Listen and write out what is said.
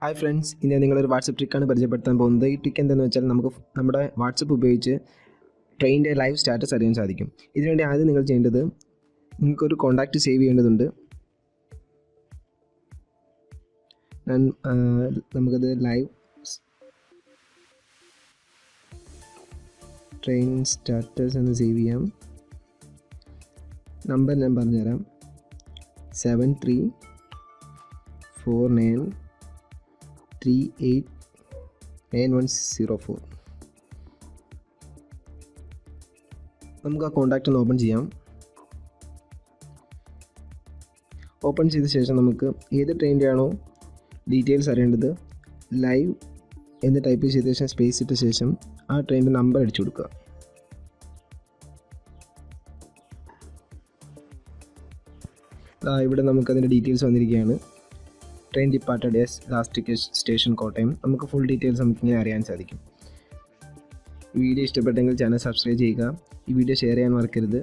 Hi friends, ഇന്ന് നിങ്ങളൊരു WhatsApp ട്രിക്കാണ് പരിചയപ്പെടുത്താൻ പോകുന്നത്. ഈ ട്രിക്ക് എന്താണെന്ന് വെച്ചാൽ നമുക്ക് നമ്മുടെ വാട്സപ്പ് ഉപയോഗിച്ച് ട്രെയിനിൻ്റെ ലൈവ് സ്റ്റാറ്റസ് അറിയാൻ സാധിക്കും. ഇതിനുവേണ്ടി ആദ്യം നിങ്ങൾ ചെയ്യേണ്ടത്, നിങ്ങൾക്കൊരു കോൺടാക്റ്റ് സേവ് ചെയ്യേണ്ടതുണ്ട്. നമുക്കത് ലൈവ് ട്രെയിൻ സ്റ്റാറ്റസ് എന്ന് സേവ് ചെയ്യാം. നമ്പർ ഞാൻ പറഞ്ഞുതരാം: 7349389104. നമുക്ക് ആ കോൺടാക്റ്റ് ഒന്ന് ഓപ്പൺ ചെയ്യാം. ഓപ്പൺ ചെയ്ത ശേഷം നമുക്ക് ഏത് ട്രെയിനിൻ്റെ ആണോ ഡീറ്റെയിൽസ് അറിയേണ്ടത്, ലൈവ് എന്ന് ടൈപ്പ് ചെയ്ത ശേഷം സ്പേസ് ഇട്ട ശേഷം ആ ട്രെയിനിൻ്റെ നമ്പർ അടിച്ചു കൊടുക്കുക. ഇവിടെ നമുക്കതിൻ്റെ ഡീറ്റെയിൽസ് വന്നിരിക്കുകയാണ്. Train departed S last station Kottayam. നമുക്ക് ഫുൾ ഡീറ്റെയിൽസ് നമുക്കിങ്ങനെ അറിയാൻ സാധിക്കും. വീഡിയോ ഇഷ്ടപ്പെട്ടെങ്കിൽ ചാനൽ സബ്സ്ക്രൈബ് ചെയ്യുക. ഈ വീഡിയോ ഷെയർ ചെയ്യാൻ മറക്കരുത്.